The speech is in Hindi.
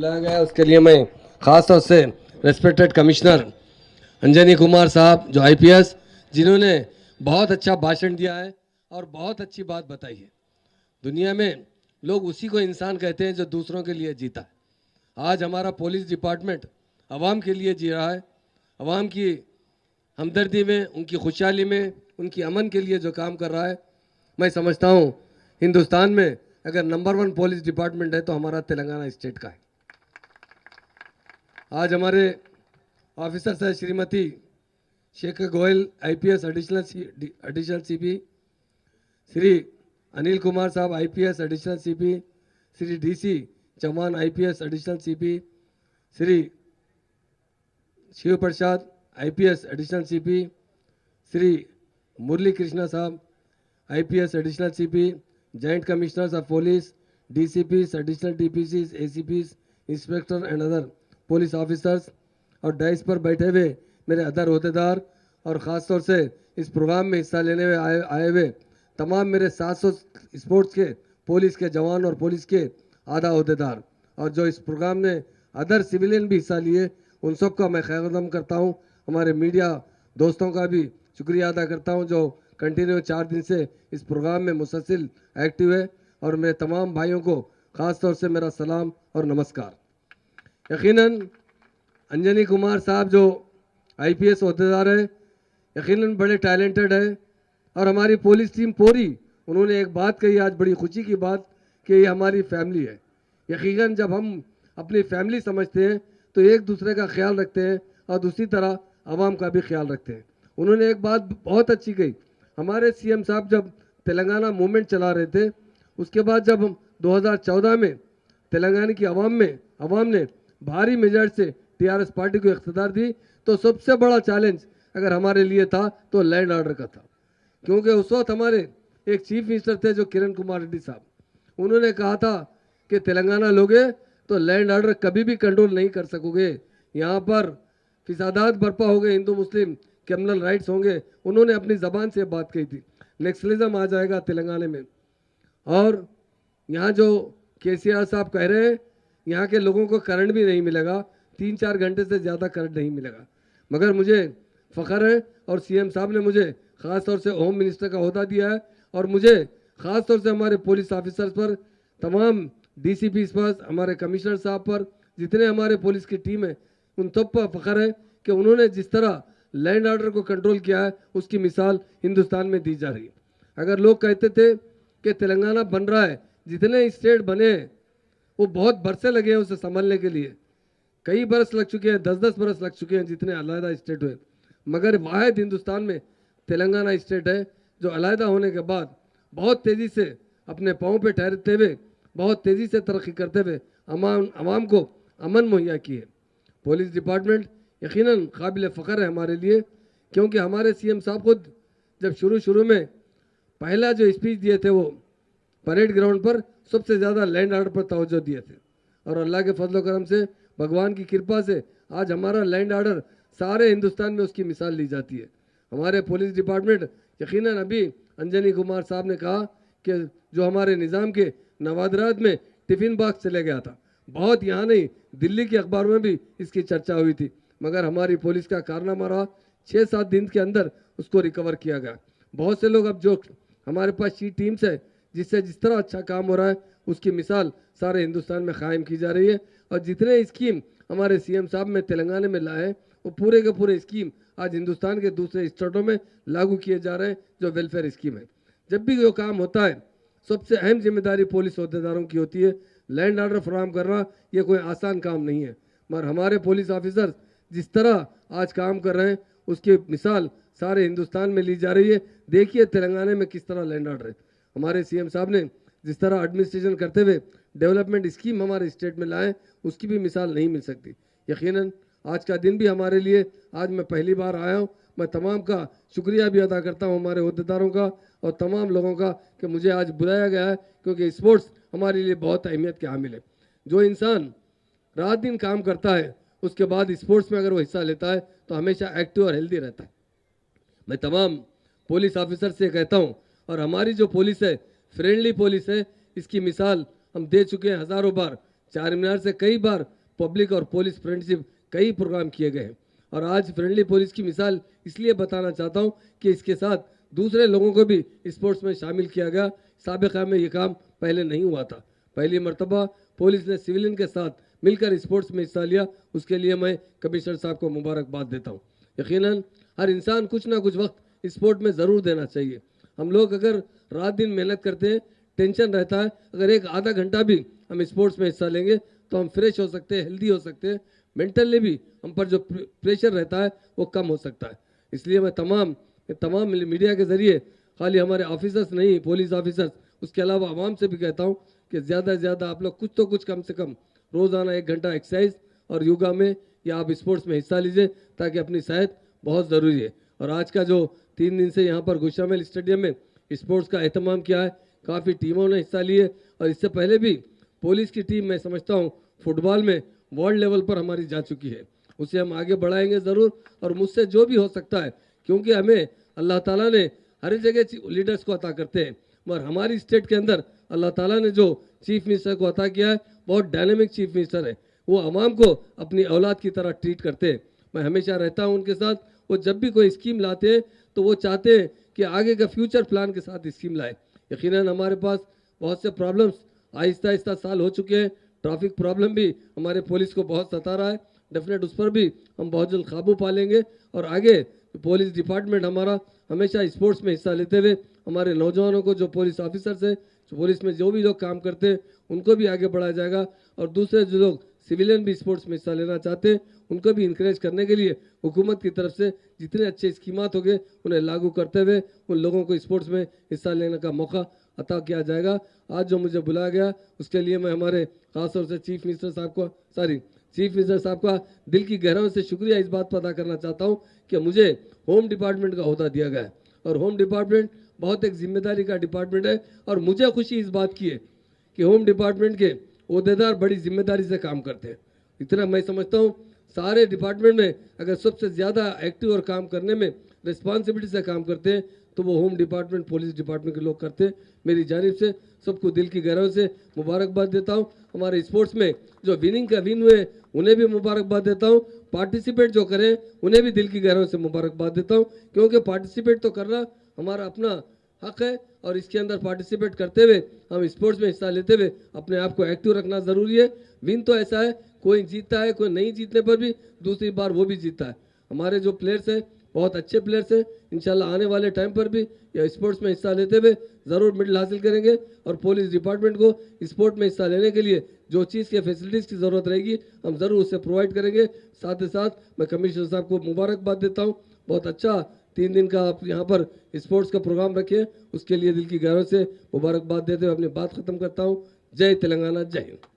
बुलाया गया है उसके लिए मैं ख़ास तौर से रेस्पेक्टेड कमिश्नर अंजनी कुमार साहब जो आईपीएस, जिन्होंने बहुत अच्छा भाषण दिया है और बहुत अच्छी बात बताई है। दुनिया में लोग उसी को इंसान कहते हैं जो दूसरों के लिए जीता है। आज हमारा पुलिस डिपार्टमेंट आवाम के लिए जी रहा है, आवाम की हमदर्दी में, उनकी खुशहाली में, उनकी अमन के लिए जो काम कर रहा है। मैं समझता हूँ हिंदुस्तान में अगर नंबर 1 पुलिस डिपार्टमेंट है तो हमारा तेलंगाना स्टेट का है। आज हमारे ऑफिसर्स है Shrimati Shekhar Goyal IPS additional CP, Shri Anil Kumar sahab IPS additional CP, Shri DC Chauhan IPS additional CP, Shri Shiv Prasad IPS additional CP, Shri Murali Krishna sahab IPS additional CP, joint commissioners of police, DCPs, additional DPCs, ACPs, inspector and other police officers, और डाइस पर बैठे हुए मेरे अदर अहदेदार और ख़ास तौर से इस प्रोग्राम में हिस्सा लेने में आए हुए तमाम मेरे 700 स्पोर्ट्स के पुलिस के जवान और पुलिस के आधा अहदेदार, और जो इस प्रोग्राम में अदर सिविलियन भी हिस्सा लिए, उन सब का मैं खैर करता हूँ। हमारे मीडिया दोस्तों का भी शुक्रिया अदा करता हूँ जो कंटिन्यू 4 दिन से इस प्रोग्राम में मुसलसिल एक्टिव है, और मेरे तमाम भाइयों को ख़ास तौर से मेरा सलाम और नमस्कार। यकीनन अंजनी कुमार साहब जो आईपीएस अहदेदार है, यकीनन बड़े टैलेंटेड है, और हमारी पुलिस टीम पूरी, उन्होंने एक बात कही आज बड़ी खुशी की बात कि ये हमारी फैमिली है। यकीनन जब हम अपनी फैमिली समझते हैं तो एक दूसरे का ख्याल रखते हैं और दूसरी तरह आवाम का भी ख्याल रखते हैं। उन्होंने एक बात बहुत अच्छी कही, हमारे सीएम साहब जब तेलंगाना मूवमेंट चला रहे थे, उसके बाद जब 2014 में तेलंगाना की आवाम ने भारी मेजॉरिटी से टीआरएस पार्टी को इख्तियार दी, तो सबसे बड़ा चैलेंज अगर हमारे लिए था तो लैंड ऑर्डर का था, क्योंकि उस वक्त हमारे एक चीफ मिनिस्टर थे जो किरण कुमार रेड्डी साहब, उन्होंने कहा था कि तेलंगाना लोगे तो लैंड ऑर्डर कभी भी कंट्रोल नहीं कर सकोगे, यहाँ पर फिसादात बर्पा हो गए, हिंदू मुस्लिम क्रिमिनल राइट्स होंगे। उन्होंने अपनी ज़बान से बात कही थी, नेक्सलिज्म आ जाएगा तेलंगाना में। और यहाँ जो केसीआर साहब कह रहे हैं यहाँ के लोगों को करंट भी नहीं मिलेगा, 3-4 घंटे से ज़्यादा करंट नहीं मिलेगा। मगर मुझे फ़ख्र है और सीएम साहब ने मुझे ख़ास तौर से होम मिनिस्टर का ओहदा दिया है, और मुझे ख़ास तौर से हमारे पुलिस ऑफिसर्स पर, तमाम डीसीपीज पर, हमारे कमिश्नर साहब पर, जितने हमारे पुलिस की टीम है, उन सब पर फ़ख्र है कि उन्होंने जिस तरह लैंड ऑर्डर को कंट्रोल किया है उसकी मिसाल हिंदुस्तान में दी जा रही है। अगर लोग कहते थे कि तेलंगाना बन रहा है, जितने स्टेट बने हैं वो बहुत बरसे लगे हैं उसे संभलने के लिए, कई बरस लग चुके हैं, 10-10 बरस लग चुके हैं जितने अलहदा स्टेट हुए, मगर वाहिद हिंदुस्तान में तेलंगाना स्टेट है जो अलहदा होने के बाद बहुत तेज़ी से अपने पाँव पे ठहरते हुए, बहुत तेज़ी से तरक्की करते हुए आवाम को अमन मुहैया की है। पुलिस डिपार्टमेंट यकीनन काबिल फ़ख्र है हमारे लिए, क्योंकि हमारे सीएम साहब खुद जब शुरू में पहला जो स्पीच दिए थे वो परेड ग्राउंड पर सबसे ज़्यादा लैंड ऑर्डर पर तवज्जो दिए थे, और अल्लाह के फजल करम से, भगवान की कृपा से आज हमारा लैंड ऑर्डर सारे हिंदुस्तान में उसकी मिसाल ली जाती है। हमारे पुलिस डिपार्टमेंट यकीनन, अभी अंजनी कुमार साहब ने कहा कि जो हमारे निज़ाम के नवादरात में टिफ़िन बॉक्स चले गया था, बहुत यहाँ नहीं दिल्ली के अखबार में भी इसकी चर्चा हुई थी, मगर हमारी पुलिस का कारनामा रहा, 6-7 दिन के अंदर उसको रिकवर किया गया। बहुत से लोग अब जो हमारे पास सी टीम्स है जिससे जिस तरह अच्छा काम हो रहा है उसकी मिसाल सारे हिंदुस्तान में कायम की जा रही है, और जितने स्कीम हमारे सीएम साहब में तेलंगाना में लाए हैं वो पूरे के पूरे स्कीम आज हिंदुस्तान के दूसरे स्टेटों में लागू किए जा रहे हैं जो वेलफेयर स्कीम है। जब भी जो काम होता है सबसे अहम जिम्मेदारी पुलिस अहदेदारों की होती है। लैंड ऑर्डर फराहम करना ये कोई आसान काम नहीं है, मगर हमारे पुलिस ऑफिसर जिस तरह आज काम कर रहे हैं उसकी मिसाल सारे हिंदुस्तान में ली जा रही है। देखिए तेलंगाना में किस तरह लैंड ऑर्डर है, हमारे सीएम साहब ने जिस तरह एडमिनिस्ट्रेशन करते हुए डेवलपमेंट स्कीम हमारे स्टेट में लाए उसकी भी मिसाल नहीं मिल सकती। यकीनन आज का दिन भी हमारे लिए, आज मैं पहली बार आया हूँ, मैं तमाम का शुक्रिया भी अदा करता हूँ हमारे अहदेदारों का और तमाम लोगों का कि मुझे आज बुलाया गया है, क्योंकि स्पोर्ट्स हमारे लिए बहुत अहमियत के हामिल है। जो इंसान रात दिन काम करता है उसके बाद स्पोर्ट्स में अगर वो हिस्सा लेता है तो हमेशा एक्टिव और हेल्दी रहता है। मैं तमाम पुलिस ऑफिसर से कहता हूँ, और हमारी जो पुलिस है फ्रेंडली पुलिस है, इसकी मिसाल हम दे चुके हैं हज़ारों बार। चार मीनार से कई बार पब्लिक और पुलिस फ्रेंडशिप कई प्रोग्राम किए गए हैं। और आज फ्रेंडली पुलिस की मिसाल इसलिए बताना चाहता हूँ कि इसके साथ दूसरे लोगों को भी स्पोर्ट्स में शामिल किया गया। साबिक़ा में ये काम पहले नहीं हुआ था। पहली मर्तबा पुलिस ने सिविलियन के साथ मिलकर स्पोर्ट्स में हिस्सा लिया, उसके लिए मैं कमिश्नर साहब को मुबारकबाद देता हूँ। यकीनन हर इंसान कुछ ना कुछ वक्त स्पोर्ट में ज़रूर देना चाहिए। हम लोग अगर रात दिन मेहनत करते हैं, टेंशन रहता है, अगर एक आधा घंटा भी हम स्पोर्ट्स में हिस्सा लेंगे तो हम फ्रेश हो सकते हैं, हेल्दी हो सकते हैं, मेंटली भी हम पर जो प्रेशर रहता है वो कम हो सकता है। इसलिए मैं तमाम मीडिया के ज़रिए खाली हमारे ऑफिसर्स नहीं, पुलिस ऑफिसर्स, उसके अलावा आवाम से भी कहता हूँ कि ज़्यादा से ज़्यादा आप लोग कुछ तो कुछ कम से कम रोज़ाना 1 घंटा एक्सरसाइज और योगा में या आप स्पोर्ट्स में हिस्सा लीजिए, ताकि अपनी सेहत बहुत ज़रूरी है। और आज का जो 3 दिन से यहाँ पर गुशामेल स्टेडियम में स्पोर्ट्स का एहतमाम किया है, काफ़ी टीमों ने हिस्सा लिए। और इससे पहले भी पुलिस की टीम, मैं समझता हूँ फुटबॉल में वर्ल्ड लेवल पर हमारी जा चुकी है, उसे हम आगे बढ़ाएंगे ज़रूर। और मुझसे जो भी हो सकता है, क्योंकि हमें अल्लाह ताला ने हर जगह लीडर्स को अता करते हैं, मगर हमारी स्टेट के अंदर अल्लाह ताला ने जो चीफ मिनिस्टर को अता किया है, बहुत डायनेमिक चीफ मिनिस्टर है। वो आवाम को अपनी औलाद की तरह ट्रीट करते हैं। मैं हमेशा रहता हूँ उनके साथ। वो जब भी कोई स्कीम लाते हैं तो वो चाहते हैं कि आगे का फ्यूचर प्लान के साथ स्कीम लाए। यकीनन हमारे पास बहुत से प्रॉब्लम्स आहिस्ता आहिस्ता साल हो चुके हैं। ट्रैफिक प्रॉब्लम भी हमारे पुलिस को बहुत सता रहा है। डेफिनेट उस पर भी हम बहुत जल्द काबू पा लेंगे। और आगे पुलिस डिपार्टमेंट हमारा हमेशा स्पोर्ट्स में हिस्सा लेते हुए हमारे नौजवानों को, जो पुलिस ऑफिसर्स हैं, पुलिस में जो भी लोग काम करते हैं, उनको भी आगे बढ़ाया जाएगा। और दूसरे जो लोग सिविलियन भी स्पोर्ट्स में हिस्सा लेना चाहते हैं, उनको भी इंकरेज करने के लिए हुकूमत की तरफ से जितने अच्छे स्कीमात होंगे उन्हें लागू करते हुए उन लोगों को स्पोर्ट्स में हिस्सा लेने का मौका अता किया जाएगा। आज जो मुझे बुलाया गया उसके लिए मैं हमारे खासतौर से चीफ मिनिस्टर साहब का दिल की गहराइयों से शुक्रिया इस बात पर अदा करना चाहता हूँ कि मुझे होम डिपार्टमेंट का ओहदा दिया गया है। और होम डिपार्टमेंट बहुत एक जिम्मेदारी का डिपार्टमेंट है। और मुझे खुशी इस बात की है कि होम डिपार्टमेंट के ओहदेदार बड़ी जिम्मेदारी से काम करते हैं। इतना मैं समझता हूँ सारे डिपार्टमेंट में अगर सबसे ज़्यादा एक्टिव और काम करने में रिस्पॉन्सिबिलिटी से काम करते हैं तो वो होम डिपार्टमेंट, पुलिस डिपार्टमेंट के लोग करते हैं। मेरी जानिब से सबको दिल की गहराइयों से मुबारकबाद देता हूँ। हमारे स्पोर्ट्स में जो विन हुए उन्हें भी मुबारकबाद देता हूँ। पार्टिसिपेट जो करें उन्हें भी दिल की गहराइयों से मुबारकबाद देता हूँ, क्योंकि पार्टिसिपेट तो करना हमारा अपना हक है। और इसके अंदर पार्टिसिपेट करते हुए हम स्पोर्ट्स में हिस्सा लेते हुए अपने आप को एक्टिव रखना ज़रूरी है। विन तो ऐसा है, कोई जीतता है, कोई नहीं जीतने पर भी दूसरी बार वो भी जीतता है। हमारे जो प्लेयर्स हैं बहुत अच्छे प्लेयर्स हैं। इंशाल्लाह आने वाले टाइम पर भी या स्पोर्ट्स में हिस्सा लेते हुए ज़रूर मेडल हासिल करेंगे। और पुलिस डिपार्टमेंट को स्पोर्ट में हिस्सा लेने के लिए जो चीज़ के फैसिलिटीज़ की ज़रूरत रहेगी हम ज़रूर उसे प्रोवाइड करेंगे। साथ ही साथ मैं कमिश्नर साहब को मुबारकबाद देता हूँ। बहुत अच्छा 3 दिन का आप यहाँ पर स्पोर्ट्स का प्रोग्राम रखें, उसके लिए दिल की गहराइयों से मुबारकबाद देते हुए अपनी बात ख़त्म करता हूँ। जय तेलंगाना, जय हिंद।